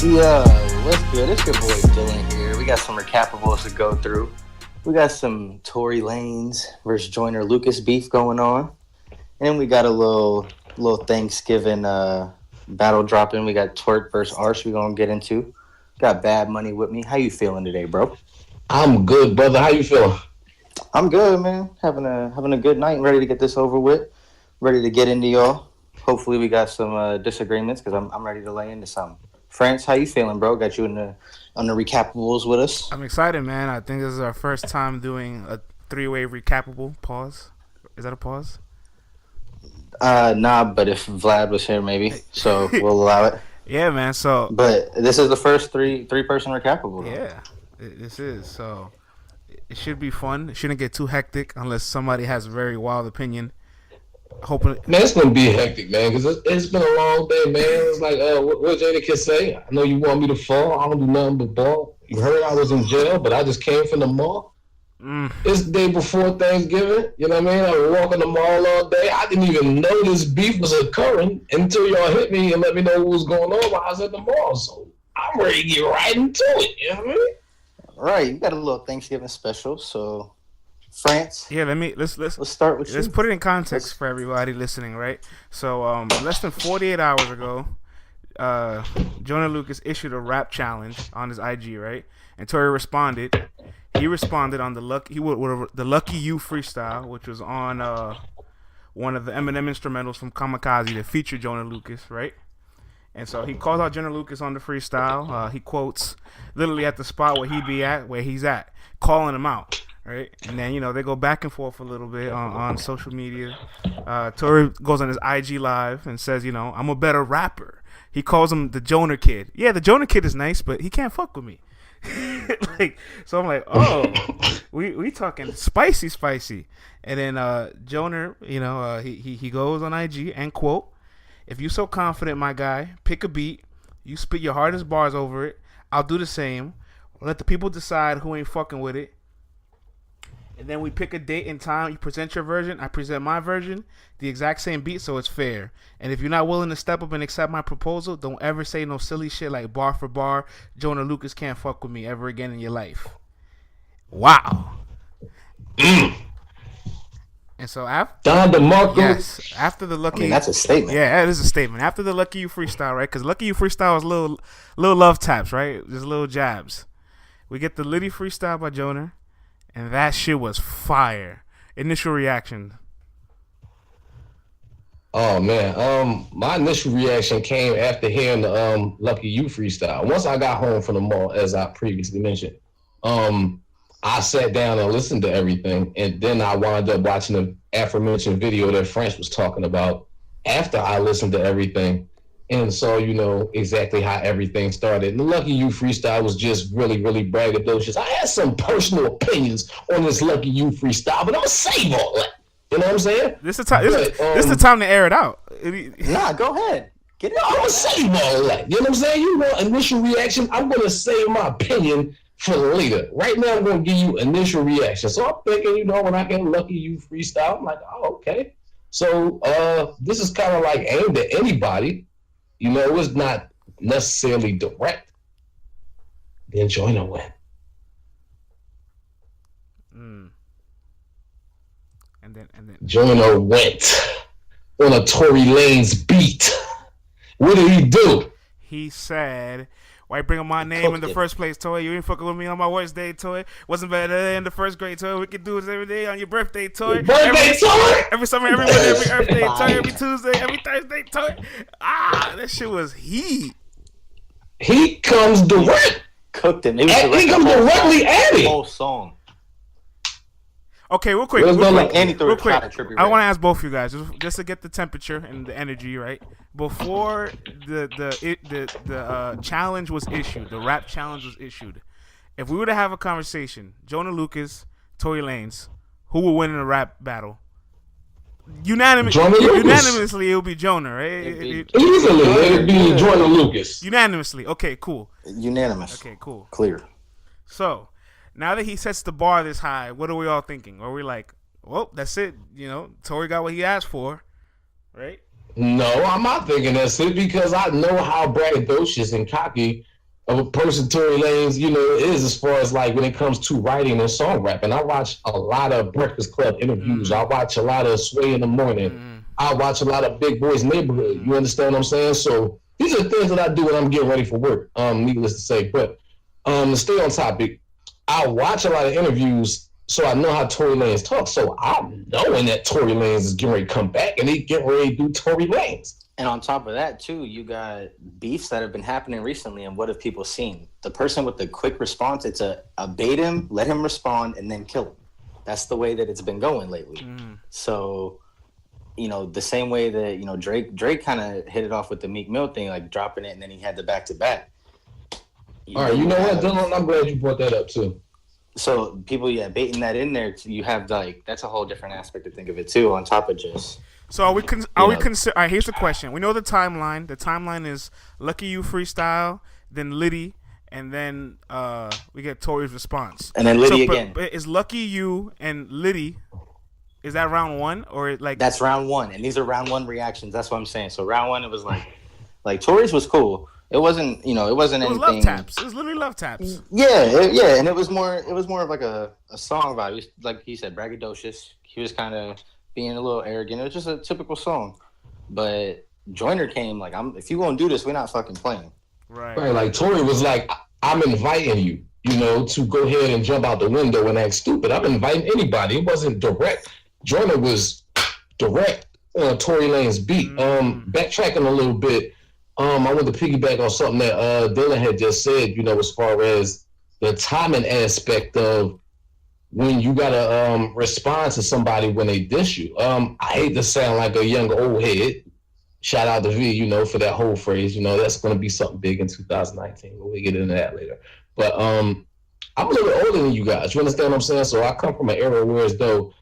Yeah, what's good? It's your boy Dylan here. We got some Recappables to go through. We got some Tory Lanez versus Joyner Lucas beef going on. And we got a little Thanksgiving battle dropping. We got Twerk versus Arch we're going to get into. Got Bad Money with me. How you feeling today, bro? I'm good, brother. How you feeling? I'm good, man. Having a good night. Ready to get this over with. Ready to get into y'all. Hopefully we got some disagreements because I'm ready to lay into something. France, how you feeling, bro? Got you on the Recappables with us. I'm excited, man. I think this is our first time doing a three-way recappable. Pause. Is that a pause? Nah, but if Vlad was here, maybe. So we'll allow it. Yeah, man. So, but this is the first three-person recappable. Though. Yeah, this is. So it should be fun. It shouldn't get too hectic unless somebody has a very wild opinion. Hoping, man, it's gonna be hectic, man, because it's been a long day, man. It's like, what Jada can say. I know you want me to fall. I don't do nothing but ball. You heard I was in jail, but I just came from the mall. It's the day before Thanksgiving. You know what I mean? I was walking the mall all day. I didn't even know this beef was occurring until y'all hit me and let me know what was going on while I was at the mall. So I'm ready to get right into it. You know what I mean? All right, you got a little Thanksgiving special, so. France. Yeah, let's start with you. Let's put it in context for everybody listening, right? So, less than 48 hours ago, Joyner Lucas issued a rap challenge on his IG, right? And Tory responded. He responded on the Lucky You freestyle, which was on one of the Eminem instrumentals from Kamikaze that featured Joyner Lucas, right? And so he calls out Joyner Lucas on the freestyle. He quotes literally at the spot where he's at, calling him out. Right, and then they go back and forth a little bit on social media. Tory goes on his IG live and says, I'm a better rapper. He calls him the Joyner Kid. Yeah, the Joyner Kid is nice, but he can't fuck with me. So I'm like, oh, we talking spicy. And then Joyner, he goes on IG and quote, "If you so confident, my guy, pick a beat. You spit your hardest bars over it. I'll do the same. Let the people decide who ain't fucking with it. And then we pick a date and time. You present your version. I present my version. The exact same beat, so it's fair. And if you're not willing to step up and accept my proposal, don't ever say no silly shit like bar for bar, Joyner Lucas can't fuck with me ever again in your life." Wow. And so after the Lucky, that's a statement. Yeah, that is a statement. After the Lucky You freestyle, right? Because Lucky You freestyle was little love taps, right? Just little jabs. We get the Liddy freestyle by Joyner. And that shit was fire. Initial reaction. Oh man, my initial reaction came after hearing the Lucky You freestyle. Once I got home from the mall, as I previously mentioned, I sat down and listened to everything, and then I wound up watching the aforementioned video that France was talking about after I listened to everything. And so, exactly how everything started. And the Lucky You freestyle was just really, really braggadocious. I had some personal opinions on this Lucky You freestyle, but I'm going to save all that. You know what I'm saying? This is the time to air it out. Nah, go ahead. Get it. I'm going to save all that. You know what I'm saying? You want initial reaction? I'm going to save my opinion for later. Right now, I'm going to give you initial reaction. So I'm thinking, when I get Lucky You freestyle, I'm like, oh, okay. So this is kind of like aimed at anybody. It was not necessarily direct. Then Joyner went. And then Joyner went on a Tory Lanez beat. What did he do? He said, "Why you bring up my name in the first place, Toy? You ain't fucking with me on my worst day, Toy. Wasn't better in the first grade, Toy. We can do this every day on your birthday, Toy. Every summer, every Monday, every Earth Day, Toy. Every Tuesday, every Thursday, Toy. That shit was heat. He comes direct. Cooked him. He comes directly at it. Whole song. Okay, real quick. I want to ask both of you guys just to get the temperature and the energy right before the challenge was issued. The rap challenge was issued. If we were to have a conversation, Joyner Lucas, Tory Lanez, who will win in a rap battle? Unanimously, it would be Joyner, right? Easily, it would be Joyner Lucas. Unanimously. Okay, cool. Unanimous. Okay, cool. Clear. So, now that he sets the bar this high, what are we all thinking? Are we like, well, that's it. Tory got what he asked for, right? No, I'm not thinking that's it because I know how braggadocious and cocky of a person Tory Lanez, is as far as like when it comes to writing and song rapping. I watch a lot of Breakfast Club interviews. I watch a lot of Sway in the Morning. I watch a lot of Big Boy's Neighborhood. You understand what I'm saying? So these are things that I do when I'm getting ready for work. Needless to say, but to stay on topic, I watch a lot of interviews, so I know how Tory Lanez talks. So I'm knowing that Tory Lanez is getting ready to come back, and he getting ready to do Tory Lanez. And on top of that, too, you got beefs that have been happening recently. And what have people seen? The person with the quick response, it's a bait him, let him respond, and then kill him. That's the way that it's been going lately. So, the same way that, Drake kind of hit it off with the Meek Mill thing, like dropping it, and then he had the back-to-back. All right, you know what, Dylan? I'm glad you brought that up, too. So people, baiting that in there, you have, that's a whole different aspect to think of it, too, on top of just... So are we all right, here's the question. We know the timeline. The timeline is Lucky You freestyle, then Liddy, and then we get Tory's response. And then Liddy again. But is Lucky You and Liddy, is that round one or like? That's round one, and these are round one reactions. That's what I'm saying. So round one, it was like Tory's was cool. It wasn't, it wasn't anything. It was love taps. It was literally love taps. Yeah, and it was more of like a song vibe. It was, like he said, braggadocious. He was kind of being a little arrogant. It was just a typical song. But Joyner came like, if you gonna do this, we're not fucking playing. Right. Like Tory was like, I'm inviting you, to go ahead and jump out the window and act stupid. I'm inviting anybody. It wasn't direct. Joyner was direct on Tory Lanez's beat. Backtracking a little bit, I want to piggyback on something that Dylan had just said, as far as the timing aspect of when you gotta respond to somebody when they diss you. I hate to sound like a young old head. Shout out to V, for that whole phrase. That's gonna be something big in 2019. We'll get into that later. But I'm a little older than you guys. You understand what I'm saying? So I come from an era where as though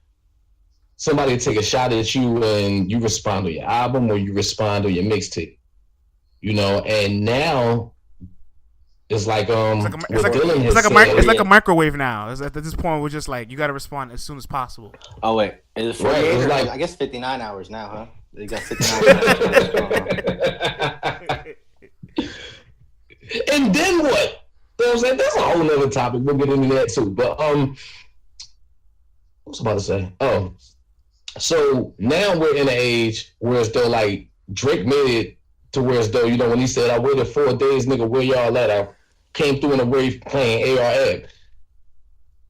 somebody would take a shot at you and you respond to your album or you respond to your mixtape. And now it's like it's like a microwave now. It's at this point we're just like you got to respond as soon as possible. Oh wait, is it 48 or I guess 59 hours now, huh? They got 59 hours. And then what? You know what I'm saying? That's a whole other topic. We'll get into that too. But what was I about to say? Oh, so now we're in an age where as though like Drake made it to where as though, when he said, I waited 4 days, nigga, where y'all at? I came through in a rave playing AR-Ab.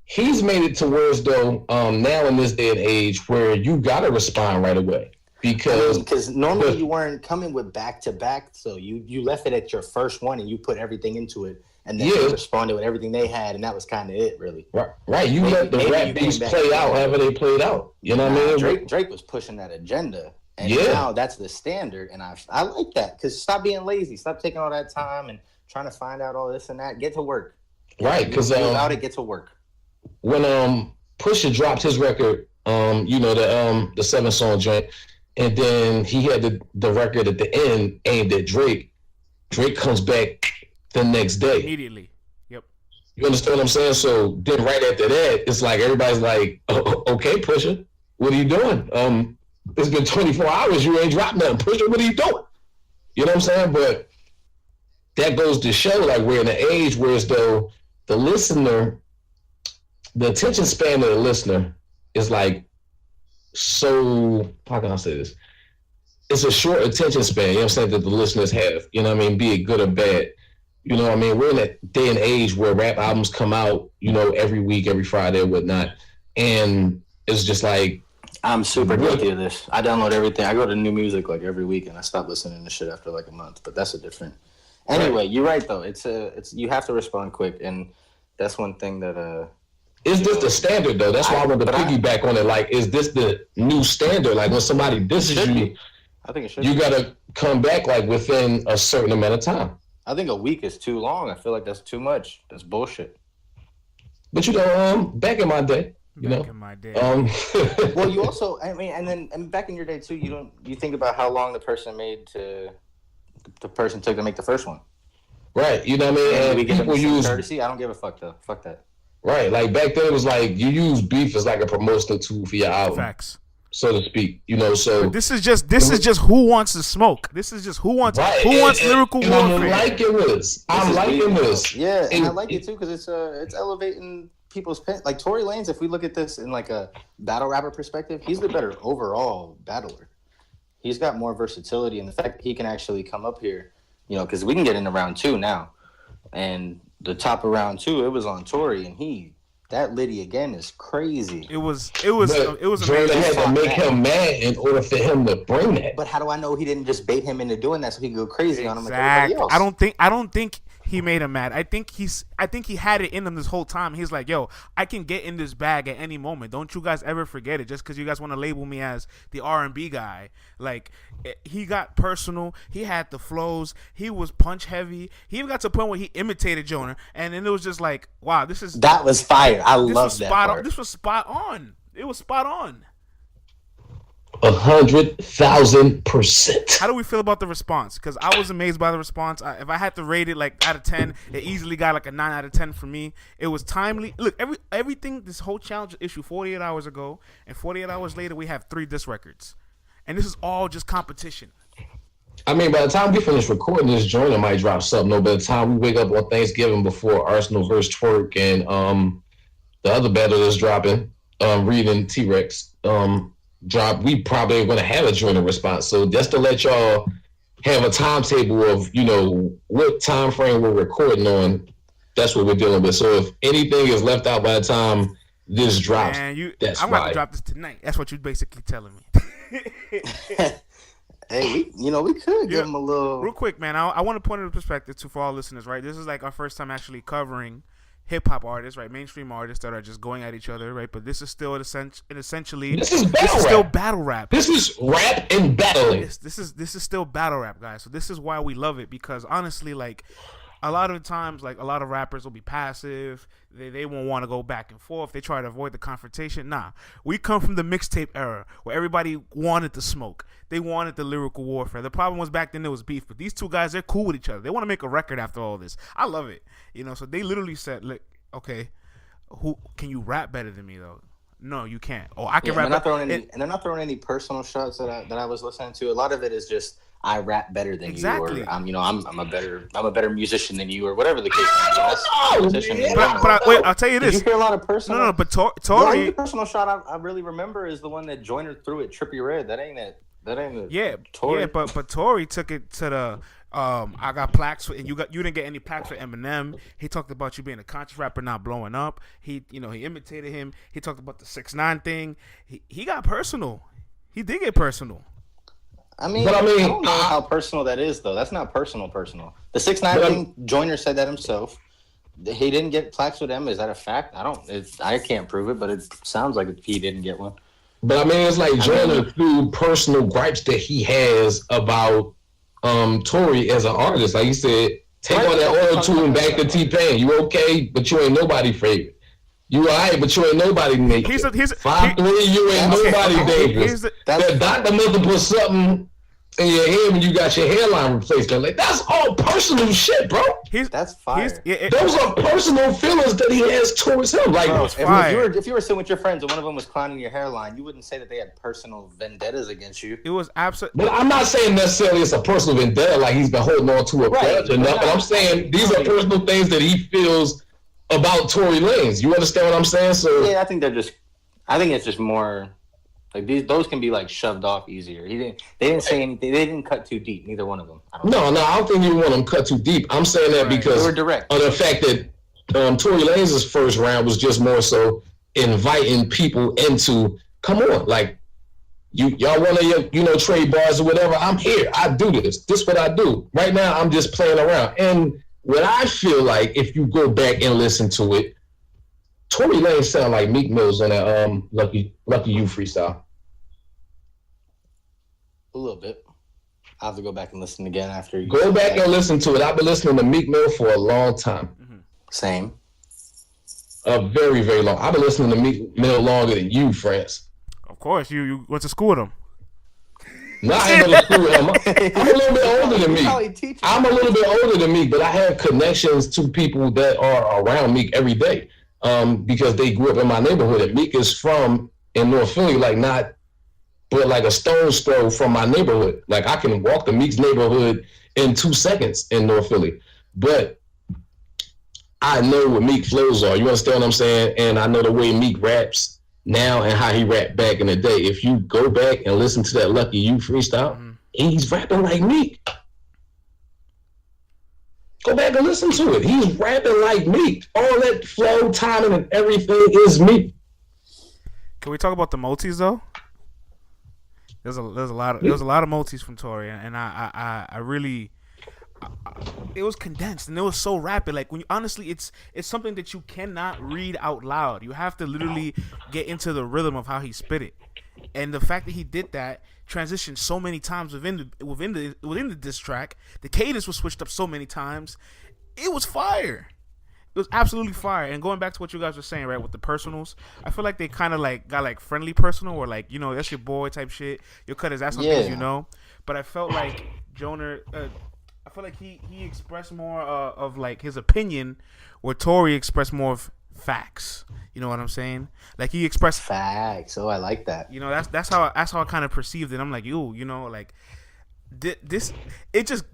He's made it to where as though now in this day and age where you got to respond right away. Because normally you weren't coming with back-to-back, so you left it at your first one and you put everything into it. And then they responded with everything they had, and that was kind of it, really. Right. You let the rap beats play out however they played out. You know what I mean? Drake was pushing that agenda. And now that's the standard, and I like that because stop being lazy, stop taking all that time and trying to find out all this and that. Get to work, right? Because get to work. When Pusha dropped his record, the 7-song joint, and then he had the record at the end aimed at Drake. Drake comes back the next day immediately. Yep. You understand what I'm saying? So then right after that, it's like everybody's like, okay, Pusha, what are you doing? It's been 24 hours. You ain't dropped nothing. Pusha, what are you doing? You know what I'm saying? But that goes to show, like, we're in an age where as though the listener, the attention span of the listener is like so, how can I say this? It's a short attention span, you know what I'm saying, that the listeners have, you know what I mean, be it good or bad. You know what I mean? We're in that day and age where rap albums come out, every week, every Friday or whatnot. And it's just like, I'm super guilty of this. I download everything. I go to new music like every week, and I stop listening to shit after like a month. But that's a different. Anyway, you're right though. It's you have to respond quick, and that's one thing that Is this the standard though? That's why I want to piggyback on it. Like, is this the new standard? Like when somebody disses you, I think it should. You gotta come back like within a certain amount of time. I think a week is too long. I feel like that's too much. That's bullshit. But back in my day. In my day. Well, you also, and back in your day too, you think about how long the person took to make the first one. Right. You know what I mean? And we people use courtesy. I don't give a fuck though. Fuck that. Right. Like back then it was like you use beef as like a promotional tool for your album. Facts. so to speak. So but this is just who wants to smoke. This is just who wants lyrical warfare. I'm liking this. Yeah, and I like it too because it's elevating people's pen. Like Tory Lanez, if we look at this in like a battle rapper perspective, he's the better overall battler. He's got more versatility, and the fact that he can actually come up here, because we can get into round 2 now, and the top of round 2, it was on Tory, and that Liddy again is crazy. It was Joyner had to make him mad in order for him to bring that. But how do I know he didn't just bait him into doing that so he could go crazy on him like everybody else? I don't think he made him mad. I think he had it in him this whole time. He's like, yo, I can get in this bag at any moment. Don't you guys ever forget it. Just because you guys want to label me as the R&B guy. Like, he got personal. He had the flows. He was punch heavy. He even got to the point where he imitated Joyner. And then it was just like, wow, that was fire. I love that part. This was spot on. It was spot on. 100,000%. How do we feel about the response? Because I was amazed by the response. If I had to rate it like out of 10, it easily got like a 9 out of 10 for me. It was timely. Look, everything, this whole challenge issued 48 hours ago, and 48 hours later we have 3 disc records, and this is all just competition. I mean, by the time we finish recording this, Joyner might drop something. No, by the time we wake up on Thanksgiving before Arsenal versus Twerk and the other battle that's dropping, Reed and T-Rex drop, we probably are going to have a Joyner response. So just to let y'all have a timetable of, what time frame we're recording on, that's what we're dealing with. So if anything is left out by the time this drops, that's I'm why. going to drop this tonight. That's what you're basically telling me. Hey, we could give him a little... Real quick, man, I want to point into perspective for all listeners, right? This is like our first time actually covering hip-hop artists, right? Mainstream artists that are just going at each other, right? But this is still essentially... This is battle rap. This is rap and battling. This is still battle rap, guys. So this is why we love it, because honestly, like, a lot of times, like, a lot of rappers will be passive. They won't want to go back and forth. They try to avoid the confrontation. Nah, we come from the mixtape era where everybody wanted to smoke. They wanted the lyrical warfare. The problem was back then there was beef, but these two guys, they're cool with each other. They want to make a record after all this. I love it. So they literally said, look, okay, who can you rap better than me though? No, you can't. Oh, I can rap. And they're not throwing any personal shots that I was listening to. A lot of it is just I rap better than you, or I'm a better musician than you, or whatever the case may be. That's competition. But wait, I'll tell you this. Did you hear a lot of personal? No, but Tory. The only personal shot I really remember is the one that Joyner threw at Trippie Redd. That ain't it. Tory. Yeah, but Tory took it to the I got plaques and you didn't get any plaques for Eminem. He talked about you being a conscious rapper not blowing up. He imitated him. He talked about the 6ix9ine thing. He got personal. He did get personal. I don't know how personal that is though. That's not personal. The 6ix9ine thing, Joyner said that himself. He didn't get plaques with them. Is that a fact? I can't prove it, but it sounds like he didn't get one. But it's like Joyner through personal gripes that he has about Tory as an artist. Like he said, take all that oil tune back to T-Pain. You okay, but you ain't nobody favorite. You alright, but you ain't nobody nigga. 5'3", you ain't nobody dangerous. That doctor must have put something in your head when you got your hairline replaced. Like, that's all personal shit, bro. That's fire. Those are personal feelings that he has towards him. Like, bro, if you were sitting with your friends and one of them was clowning your hairline, you wouldn't say that they had personal vendettas against you. It was absolutely. But I'm not saying necessarily it's a personal vendetta, like he's been holding on to a grudge or nothing. I'm saying these are personal things that he feels about Tory Lanez. You understand what I'm saying? So yeah, I think it's just more like those can be like shoved off easier. They didn't say anything. They didn't cut too deep. Neither one of them. I don't think you want them cut too deep. I'm saying that because they were direct. Of the fact that Tory Lanez's first round was just more so inviting people into, come on, like y'all want to trade bars or whatever. I'm here. I do this. This is what I do. Right now, I'm just playing around. And what I feel like, if you go back and listen to it, Tory Lanez sound like Meek Mill's on that Lucky You freestyle. A little bit. I'll have to go back and listen again after you. Go back and listen to it. I've been listening to Meek Mill for a long time. Mm-hmm. Same. A very, very long. I've been listening to Meek Mill longer than you, France. Of course, you went to school with him. No, I ain't going to school with him. I'm a little bit older than Meek. I'm a little bit older than Meek, but I have connections to people that are around Meek every day because they grew up in my neighborhood. And Meek is from in North Philly, like not but like a stone's throw from my neighborhood. Like I can walk to Meek's neighborhood in 2 seconds in North Philly. But I know what Meek flows are. You understand what I'm saying? And I know the way Meek raps now and how he rapped back in the day. If you go back and listen to that Lucky You freestyle, he's rapping like Meek. Go back and listen to it. He's rapping like Meek. All that flow, timing, and everything is Meek. Can we talk about the multis though? There's a lot of multis from Tory, and I really, it was condensed and it was so rapid. Like when you, honestly, it's something that you cannot read out loud. You have to literally get into the rhythm of how he spit it, and the fact that he did that transitioned so many times within the diss track. The cadence was switched up so many times. It was fire. It was absolutely fire. And going back to what you guys were saying, right, with the personals, I feel like they kind of like got like friendly personal, or like, you know, that's your boy type shit. You'll cut his ass on things, you know. But I felt like Joyner, I feel like he expressed more of like his opinion, where Tory expressed more of facts. You know what I'm saying? Like he expressed facts. Oh, I like that. You know, that's how I kind of perceived it. I'm like, you know, like this. It just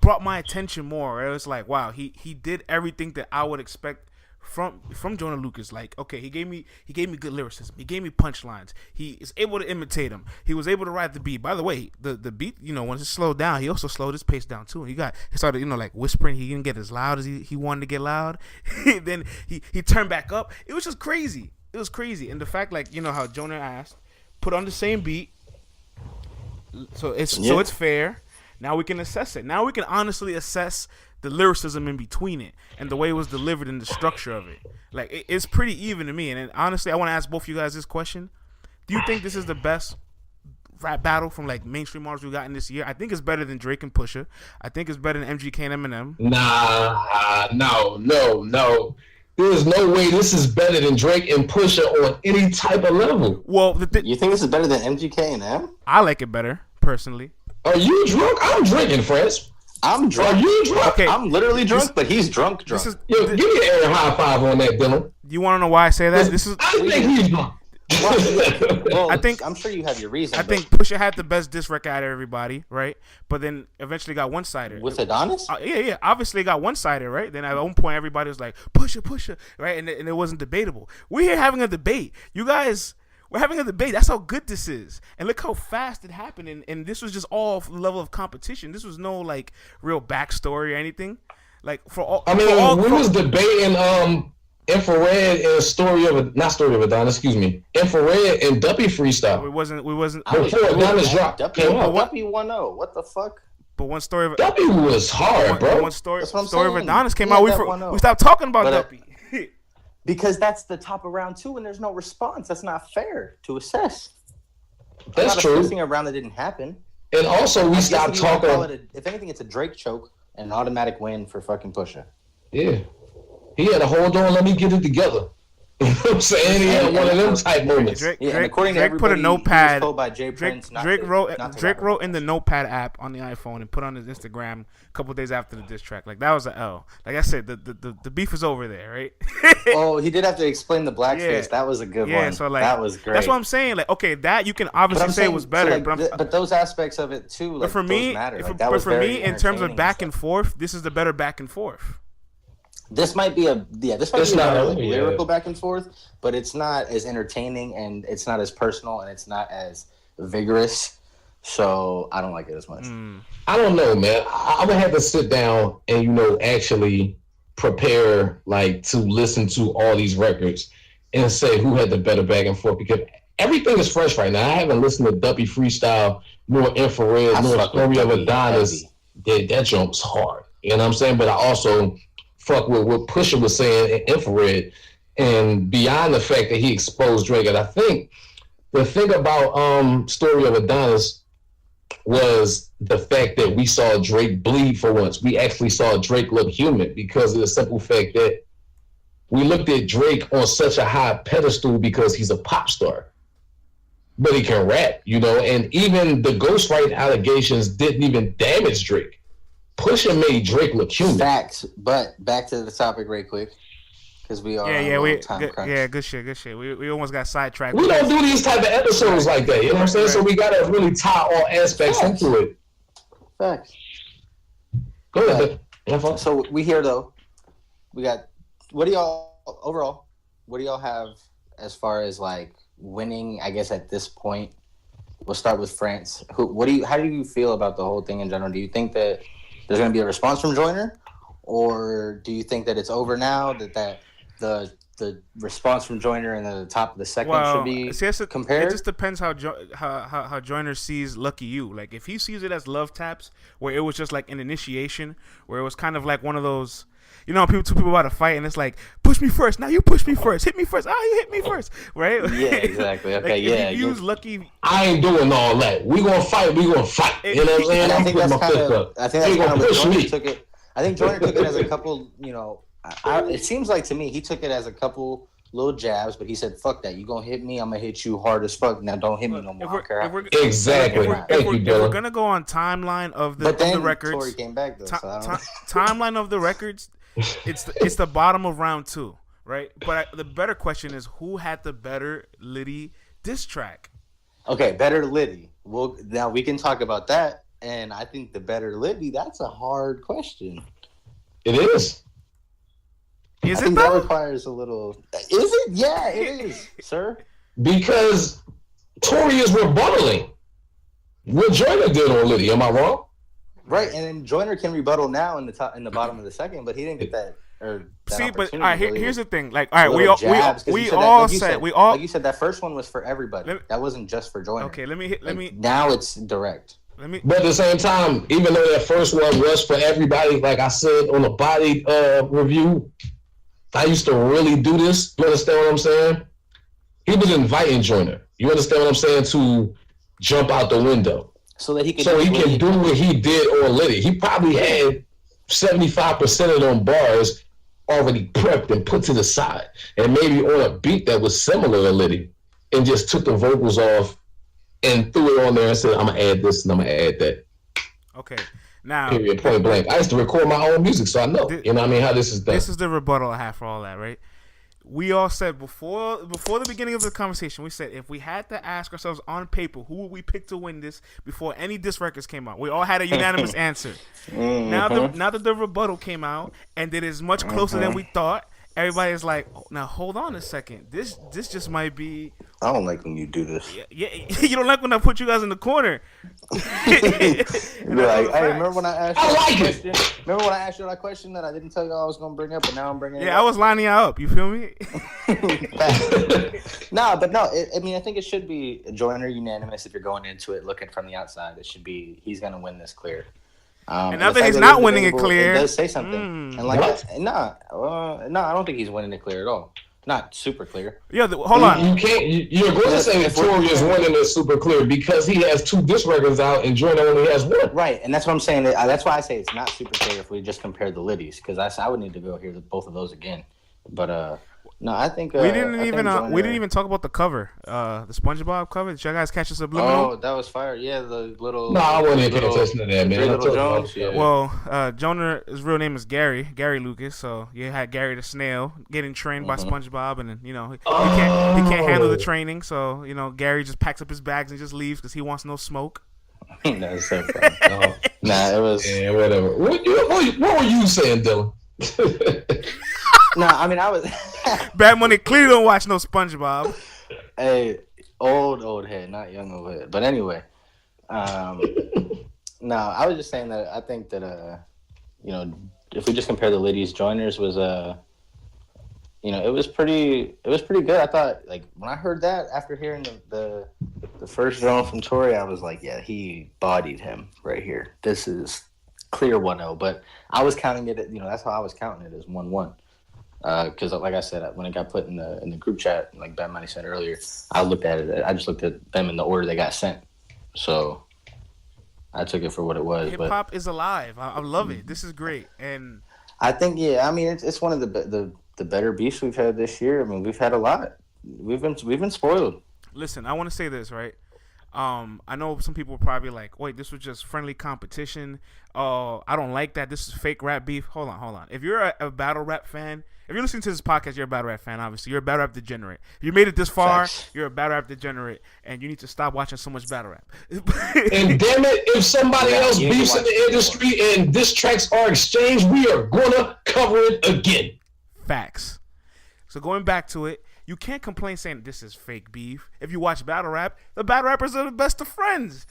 brought my attention more. It was like, wow, he did everything that I would expect from Joyner Lucas. Like, okay, he gave me good lyricism. He gave me punchlines. He is able to imitate him. He was able to ride the beat. By the way, the beat, you know, when it slowed down, he also slowed his pace down too. He started, you know, like whispering. He didn't get as loud as he wanted to get loud. Then he turned back up. It was just crazy. It was crazy. And the fact, like, you know, how Joyner asked, put on the same beat, so it's fair. Now we can assess it. Now we can honestly assess the lyricism in between it and the way it was delivered and the structure of it. Like, it's pretty even to me. And honestly, I want to ask both of you guys this question. Do you think this is the best rap battle from, like, mainstream artists we got in this year? I think it's better than Drake and Pusha. I think it's better than MGK and Eminem. Nah, no. There's no way this is better than Drake and Pusha on any type of level. Well, you think this is better than MGK and M? I like it better, personally. Are you drunk? I'm drinking, friends. I'm drunk. Are you drunk? Okay, I'm literally drunk, but he's drunk. Yo, give me an air high five on that, Dylan. You want to know why I say that? I think he's drunk. Well, I think I'm sure you have your reason. I think Pusha had the best diss record out of everybody, right? But then eventually got one-sided. With Adonis? Yeah. Obviously got one-sided, right? Then at one point everybody was like, Pusha, right? And it wasn't debatable. We're here having a debate. You guys... We're having a debate. That's how good this is. And look how fast it happened. And this was just all level of competition. This was no, like, real backstory or anything. Like, we was debating Infrared and Infrared and Duppy freestyle. We wasn't. Before Adonis dropped. Duppy 1-0. What the fuck? But one story of Duppy was hard, bro. One story of Adonis came out. We stopped talking about Duppy. Because that's the top of round 2 and there's no response. That's not fair to assess. That's true. Assessing a round that didn't happen. And also, we stopped talking. If anything, it's a Drake choke and an automatic win for fucking Pusha. Yeah. He had to hold on, let me get it together. You know what I'm saying? He had one of them type moments. Drake put a notepad. Drake wrote in the notepad app on the iPhone and put on his Instagram a couple of days after the diss track. Like, that was an L. Like I said, the beef is over there, right? Oh, he did have to explain the blackface. Yeah. That was a good one. So like, that was great. That's what I'm saying. Like, okay, that you can obviously say was better, so like, but those aspects of it too. Like, but for me, matter. In terms of back and forth, this is the better back and forth. This might be lyrical back and forth, but it's not as entertaining and it's not as personal and it's not as vigorous. So I don't like it as much. I don't know, man. I would have to sit down and actually prepare to listen to all these records and say who had the better back and forth, because everything is fresh right now. I haven't listened to Duppy freestyle, nor Infrared, nor Story of Adonis. That jump's hard. You know what I'm saying? But I also fuck with what Pusha was saying in Infrared, and beyond the fact that he exposed Drake. And I think the thing about Story of Adonis was the fact that we saw Drake bleed for once. We actually saw Drake look human because of the simple fact that we looked at Drake on such a high pedestal because he's a pop star. But he can rap, and even the ghostwriting allegations didn't even damage Drake. Pusha made Drake look human. Facts, but back to the topic right quick. because we are on a little time crunch. good shit. We almost got sidetracked. We don't do these type of episodes like that. You know what I'm saying? Right. So we gotta really tie all aspects into it. Facts. Go ahead. So we here though. We got. What do y'all have as far as like winning? I guess at this point, we'll start with France. How do you feel about the whole thing in general? Do you think that there's going to be a response from Joyner, or do you think that it's over now? That the response from Joyner in the top of the second should be compared? It just depends how Joyner sees Lucky You. Like if he sees it as love taps, where it was just like an initiation, where it was kind of like one of those. You know, two people about to fight, and it's like, push me first. Now you push me first. Hit me first. You hit me first. Right? Yeah, exactly. Okay, like, if you use Lucky. I ain't doing all that. We gonna fight. You know what I'm saying? I think that's kind of what Joyner took it. I think Joyner took it as a couple. You know, it seems like to me he took it as a couple little jabs, but he said, "Fuck that. You gonna hit me? I'm gonna hit you hard as fuck. Now don't hit me no more." Exactly. If we're gonna go on timeline of the records, Tory came back though. Timeline of the records. It's the bottom of round 2, right? But the better question is who had the better Liddy diss track? Okay, better Liddy. Well, now we can talk about that, and I think the better Liddy. That's a hard question. It is. I think that requires a little. Is it? Yeah, it is, sir. Because Tory is rebuttaling what Joyner did on Liddy. Am I wrong? Right, and then Joyner can rebuttal now in the bottom of the second, but he didn't get that. But all right, here's the thing. Like, all right, we all said like you said that first one was for everybody. That wasn't just for Joyner. Okay, let me. Now it's direct. But at the same time, even though that first one was for everybody, like I said on the body review, I used to really do this. You understand what I'm saying? He was inviting Joyner. You understand what I'm saying? To jump out the window. So that he can do what he did on Liddy. He probably had 75% of them bars already prepped and put to the side. And maybe on a beat that was similar to Liddy and just took the vocals off and threw it on there and said, I'm going to add this and I'm going to add that. Okay. Now, period, point blank. I used to record my own music, so I know. You know what I mean? How this is done. This is the rebuttal I have for all that, right? We all said before the beginning of the conversation, we said if we had to ask ourselves on paper who would we pick to win this before any diss records came out, we all had a unanimous answer. Now that the rebuttal came out and it is much closer than we thought, everybody's like, oh, now hold on a second. This just might be. I don't like when you do this. Yeah, you don't like when I put you guys in the corner. You're like, hey, remember when I asked you that question? Remember when I asked you that question that I didn't tell you I was going to bring up, but now I'm bringing it up? Yeah, I was lining you up. You feel me? I think it should be Joyner unanimous if you're going into it looking from the outside. It should be he's going to win this clear. And now that he's not winning it clear, it does say something. And like, I don't think he's winning it clear at all. Not super clear. Yeah, hold on. You're going to say that Tory is winning it super clear because he has 2 disc records out and Joyner only has 1. Right, and that's what I'm saying. That's why I say it's not super clear if we just compare the Liddies, because I would need to go hear both of those again. But no, I think we didn't even talk about the cover, the SpongeBob cover. Did you guys catch the subliminal? Oh, that was fire! Yeah, the little. No, I wasn't paying attention to that, man. Little Jones. Yeah. Well, Joyner's real name is Gary Lucas. So you had Gary the snail getting trained by SpongeBob, and then he can't handle the training. So Gary just packs up his bags and just leaves because he wants no smoke. That's so funny. It was. Yeah, whatever. What were you saying, Dylan? No, I mean I was. Bad Money clearly don't watch no SpongeBob. Hey, old head, not young old head. But anyway, no, I was just saying that I think that if we just compare the ladies, Joyner's was it was pretty good. I thought, like, when I heard that after hearing the first drone from Tory, I was like, yeah, he bodied him right here. This is clear 1-0. But I was counting it, that's how I was counting it, as 1-1. Because, like I said, when it got put in the group chat, like Bad Money said earlier, I looked at it. I just looked at them in the order they got sent. So I took it for what it was. Hip hop is alive. I love it. This is great. And I think, it's one of the better beefs we've had this year. I mean, we've had a lot. We've been spoiled. Listen, I want to say this, right? I know some people are probably like, wait, this was just friendly competition. Oh, I don't like that. This is fake rap beef. Hold on. If you're a battle rap fan, if you're listening to this podcast, you're a battle rap fan, obviously. You're a battle rap degenerate. If you made it this far, Facts. you're a battle rap degenerate, and you need to stop watching so much battle rap. And damn it, if somebody else you need to beefs in watch the it industry and diss tracks are exchanged, we are gonna cover it again. Facts. So going back to it, you can't complain saying this is fake beef. If you watch battle rap, the battle rappers are the best of friends.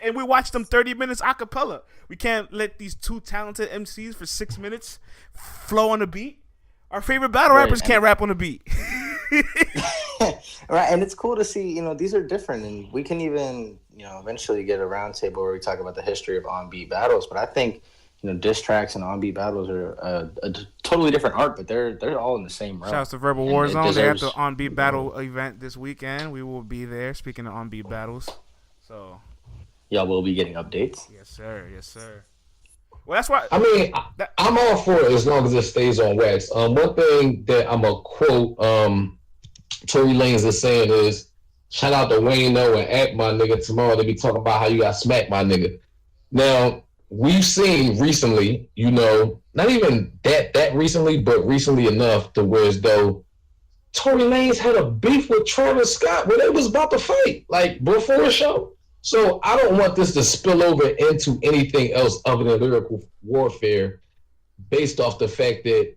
And we watch them 30 minutes a cappella. We can't let these two talented MCs for 6 minutes flow on the beat. Our favorite battle rappers can't rap on the beat. Right, and it's cool to see, these are different, and we can even, eventually get a roundtable where we talk about the history of on-beat battles. But I think, diss tracks and on-beat battles are a totally different art, but they're all in the same realm. Shouts to Verbal Warzone. They have the on-beat battle event this weekend. We will be there. Speaking of on-beat battles, so y'all will be getting updates. Yes, sir. Well, that's why. I mean, I'm all for it as long as it stays on wax. One thing that I'm gonna quote Tory Lanez is saying is, shout out to Wayne O and Act, my nigga. Tomorrow they be talking about how you got smacked, my nigga. Now, we've seen recently, not even that recently, but recently enough to where as though Tory Lanez had a beef with Travis Scott where they was about to fight, like before a show. So I don't want this to spill over into anything else other than lyrical warfare based off the fact that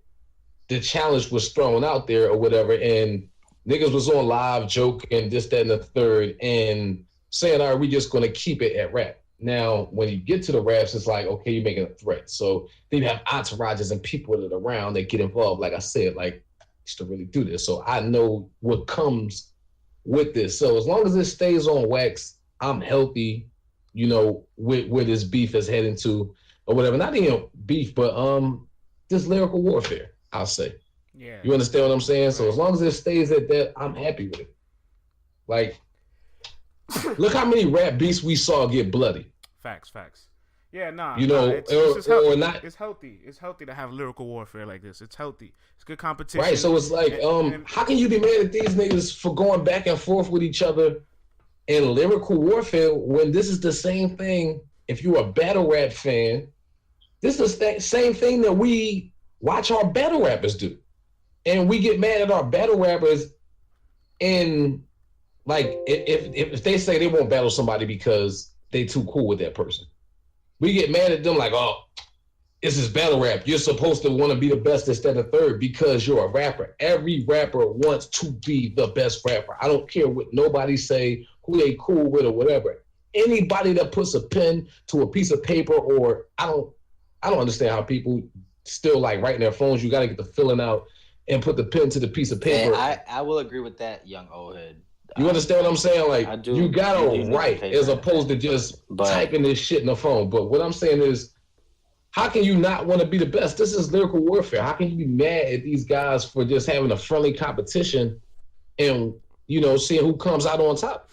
the challenge was thrown out there or whatever, and niggas was on live joking this, that, and the third, and saying, all right, we just going to keep it at rap. Now, when you get to the raps, it's like, okay, you're making a threat. So then you have entourages and people that are around that get involved. Like I said, like, used to really do this. So I know what comes with this. So as long as it stays on wax, I'm healthy, where this beef is heading to or whatever. Not even beef, but this lyrical warfare, I'll say. Yeah. You understand what I'm saying? So as long as it stays at that, I'm happy with it. Like, look how many rap beefs we saw get bloody. Facts. Yeah, nah. It's healthy. It's healthy to have lyrical warfare like this. It's healthy. It's good competition. Right. So it's like, how can you be mad at these niggas for going back and forth with each other in lyrical warfare when this is the same thing? If you're a battle rap fan, this is the same thing that we watch our battle rappers do. And we get mad at our battle rappers, and like if they say they won't battle somebody because they too cool with that person, we get mad at them like, oh, this is battle rap. You're supposed to want to be the best instead of third because you're a rapper. Every rapper wants to be the best rapper. I don't care what nobody say, who they cool with or whatever. Anybody that puts a pen to a piece of paper, or I don't understand how people still like writing their phones. You got to get the filling out and put the pen to the piece of paper. I will agree with that, young old head. You understand what I'm saying? Like, you gotta write as opposed to just typing this shit in the phone. But what I'm saying is, how can you not want to be the best? This is lyrical warfare. How can you be mad at these guys for just having a friendly competition and, seeing who comes out on top?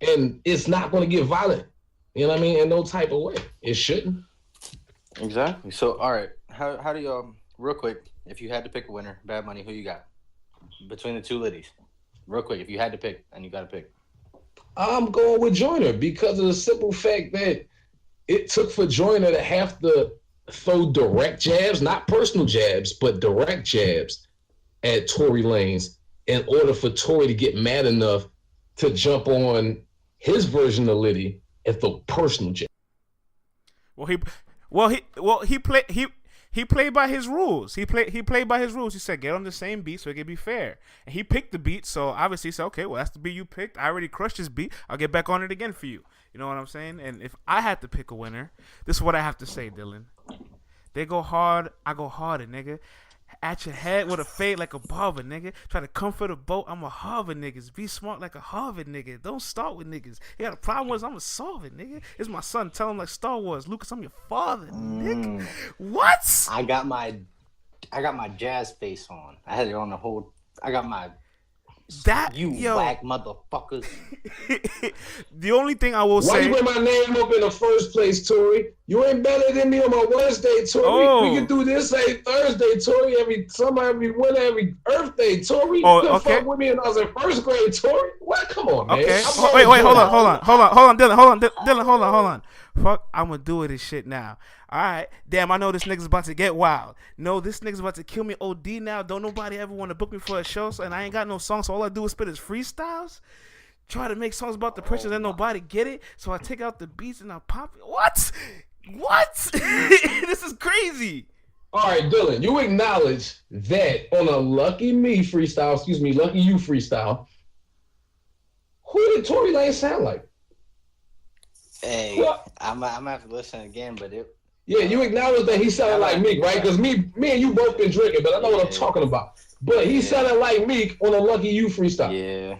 And it's not going to get violent, you know what I mean, in no type of way. It shouldn't. Exactly. So, all right, how do y'all, real quick, if you had to pick a winner, Bad Money, who you got between the two liddies? Real quick, if you had to pick, and you got to pick. I'm going with Joyner because of the simple fact that it took for Joyner to have to throw direct jabs, not personal jabs, but direct jabs at Tory Lanez in order for Tory to get mad enough to jump on his version of Liddy and throw personal jabs. He played by his rules. He played by his rules. He said, get on the same beat so it can be fair. And he picked the beat, so obviously he said, okay, well, that's the beat you picked. I already crushed this beat. I'll get back on it again for you. You know what I'm saying? And if I had to pick a winner, this is what I have to say, Dylan. They go hard, I go harder, nigga. At your head with a fade like a barber, nigga. Try to come for the boat, I'm a Harvard niggas. Be smart like a Harvard nigga. Don't start with niggas. You got a problem with us, I'ma solve it, nigga. It's my son, tell him like Star Wars. Lucas, I'm your father, nigga. What? I got my jazz face on. I had it on the whole. I got my That You whack motherfuckers. The only thing I will Why say. you bring my name up in the first place, Tory? You ain't better than me on my Wednesday, Tory. Oh. We can do this every Thursday, Tory. Every summer, every winter, every Earth Day, Tory. Oh, You couldn't okay. fuck with me when I was in first grade, Tory. What? Come on, man. Okay. I'm Wait, always hold doing on, Dylan, hold on. Fuck, I'm gonna do this shit now. All right, damn, I know this nigga's about to get wild. No, this nigga's about to kill me OD now. Don't nobody ever want to book me for a show, and I ain't got no songs, so all I do is spit his freestyles. Try to make songs about depression, and nobody get it. So I take out the beats and I pop it. What? This is crazy. All right, Dylan, you acknowledge that on a Lucky You freestyle, who did Tory Lanez sound like? Hey, I'm gonna have to listen again, but it. Yeah, you acknowledge that he sounded like Meek, right? Because me and you both been drinking, but I know what I'm talking about. But he sounded like Meek on a Lucky You freestyle. Yeah.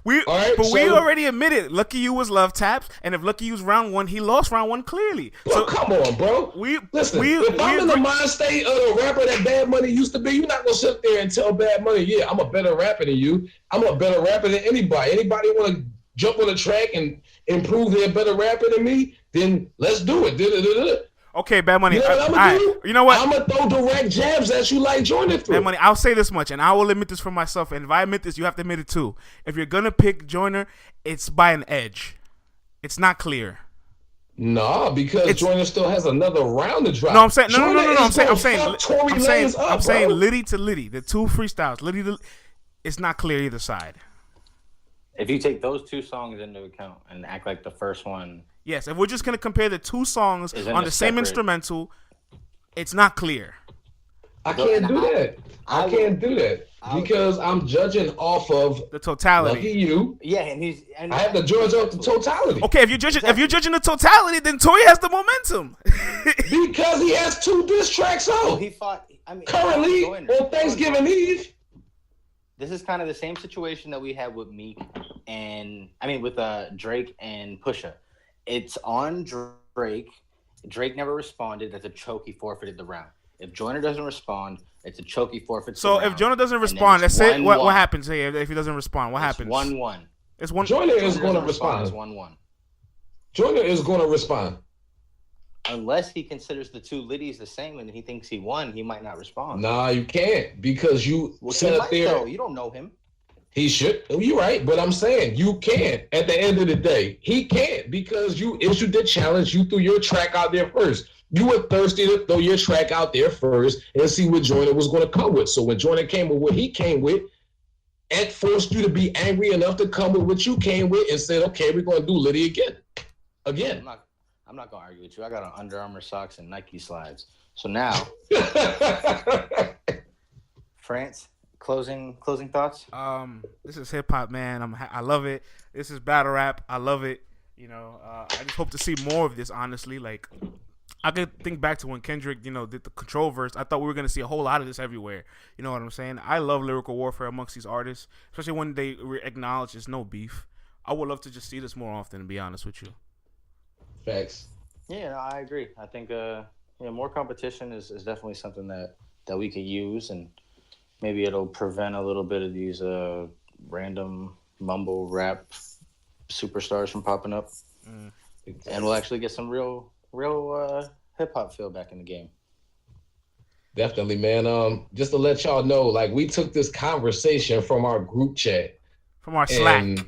We already admitted Lucky You was love taps, and if Lucky You's round one, he lost round one clearly. So come on, bro. If I'm in the mind state of the rapper that Bad Money used to be, you're not gonna sit there and tell Bad Money, yeah, I'm a better rapper than you. I'm a better rapper than anybody. Anybody want to jump on the track and improve they're a better rapper than me? Then let's do it. Okay, Bad Money. You know what I'm gonna do? You know what? I'm gonna throw direct jabs at you like Joyner threw. Bad Money. I'll say this much, and I will admit this for myself. And if I admit this, you have to admit it too. If you're gonna pick Joyner, it's by an edge. It's not clear. Nah, because Joyner still has another round to drop. No, I'm saying no. I'm saying Liddy to Liddy, the two freestyles. Liddy to, it's not clear either side. If you take those two songs into account and act like the first one. Yes, if we're just going to compare the two songs on the same instrumental, it's not clear. I can't do that. I can't do that because I'm judging off of the totality. Lucky You. Yeah, and I have to judge off the totality. Okay, if you're judging the totality, then Tory has the momentum. Because he has 2 diss tracks out. Well, he fought. Currently on Thanksgiving Eve. This is kind of the same situation that we had with Meek with Drake and Pusha. It's on Drake. Drake never responded. That's a choke. He forfeited the round. If Joyner doesn't respond, it's a choke. He forfeits the round. So if Joyner doesn't respond, let's say what happens here. If he doesn't respond, what happens? 1-1. It's 1. Joyner is going to respond. It's 1-1. Joyner is going to respond. Unless he considers the two Liddies the same and he thinks he won, he might not respond. Nah, you can't because you set up there. Though. You don't know him. He should. You're right, but I'm saying you can't. At the end of the day, he can't because you issued the challenge. You threw your track out there first. You were thirsty to throw your track out there first and see what Joyner was going to come with. So when Joyner came with what he came with, it forced you to be angry enough to come with what you came with and said, okay, we're going to do Liddy again. I'm not going to argue with you. I got on Under Armour socks and Nike slides. So now, France. Closing thoughts. This is hip hop, man. I love it. This is battle rap. I love it. You know, I just hope to see more of this. Honestly, like I could think back to when Kendrick, did the Control verse. I thought we were gonna see a whole lot of this everywhere. You know what I'm saying? I love lyrical warfare amongst these artists, especially when they acknowledge there's no beef. I would love to just see this more often. To be honest with you. Facts. Yeah, no, I agree. I think more competition is definitely something that we could use and. Maybe it'll prevent a little bit of these random mumble rap superstars from popping up, and we'll actually get some real hip hop feel back in the game. Definitely, man. Just to let y'all know, like we took this conversation from our group chat, from our Slack,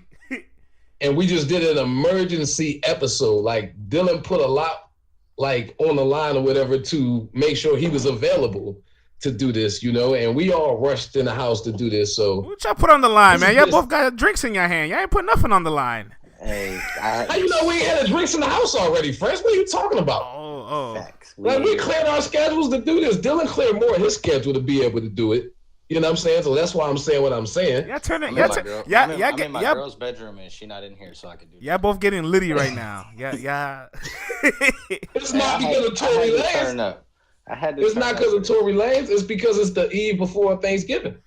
and we just did an emergency episode. Like Dylan put a lot, like on the line or whatever to make sure he was available to do this, and we all rushed in the house to do this. So what y'all put on the line, man? Y'all both got drinks in your hand. Y'all ain't put nothing on the line. Hey, how you know we ain't had drinks in the house already, friends? What are you talking about? Oh. Facts. We cleared our schedules to do this. Dylan cleared more of his schedule to be able to do it. You know what I'm saying? So that's why I'm saying what I'm saying. Yeah, turn it. I'm in my girl's bedroom and she's not in here, so I can do. Yeah, both getting litty right now. Yeah. It's not because of Tory Lanez. It's not because of Tory Lanez. It's because it's the eve before Thanksgiving.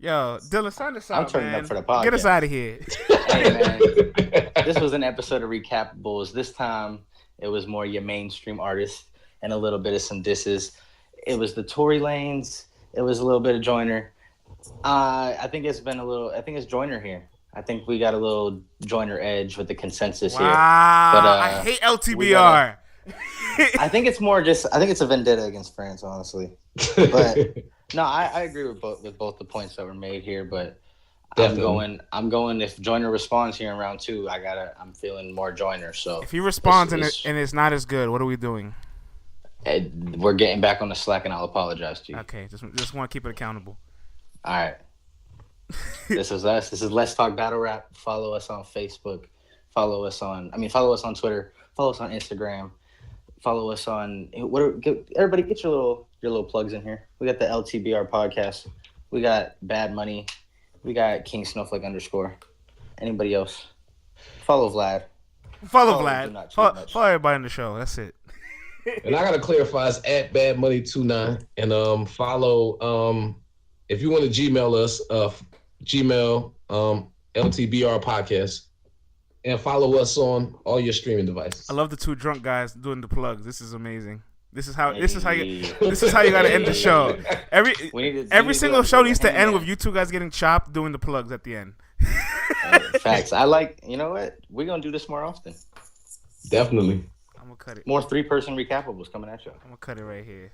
Yo, Dylan, sign us out, I'm turning man. up for the podcast. Get us out of here. Hey, man. This was an episode of Recappables. This time, it was more your mainstream artists and a little bit of some disses. It was the Tory Lanez. It was a little bit of Joyner. I think it's been a little. I think it's Joyner here. I think we got a little Joyner edge with the consensus here. Wow, But I hate LTBR. I think it's more just. I think it's a vendetta against France, honestly. But no, I agree with both the points that were made here. But Definitely. I'm going. If Joyner responds here in round 2, I'm feeling more Joyner. So if he responds and it's not as good, what are we doing? We're getting back on the slack, and I'll apologize to you. Okay, just want to keep it accountable. All right. This is us. This is Let's Talk Battle Rap. Follow us on Facebook. Follow us on Twitter. Follow us on Instagram. Follow us on everybody. Get your little plugs in here. We got the LTBR podcast. We got Bad Money. We got King Snowflake _. Anybody else? Follow Vlad. Follow Vlad. Follow everybody in the show. That's it. And I gotta clarify, it's at badmoney29. And follow if you want to Gmail us, Gmail LTBR podcast, and follow us on all your streaming devices. I love the 2 drunk guys doing the plugs. This is amazing. This is how you got to end the show. Every single show needs to end with you 2 guys getting chopped doing the plugs at the end. Facts. I like. You know what? We're gonna do this more often. Definitely. I'm gonna cut it. More 3-person recappables coming at you. I'm gonna cut it right here.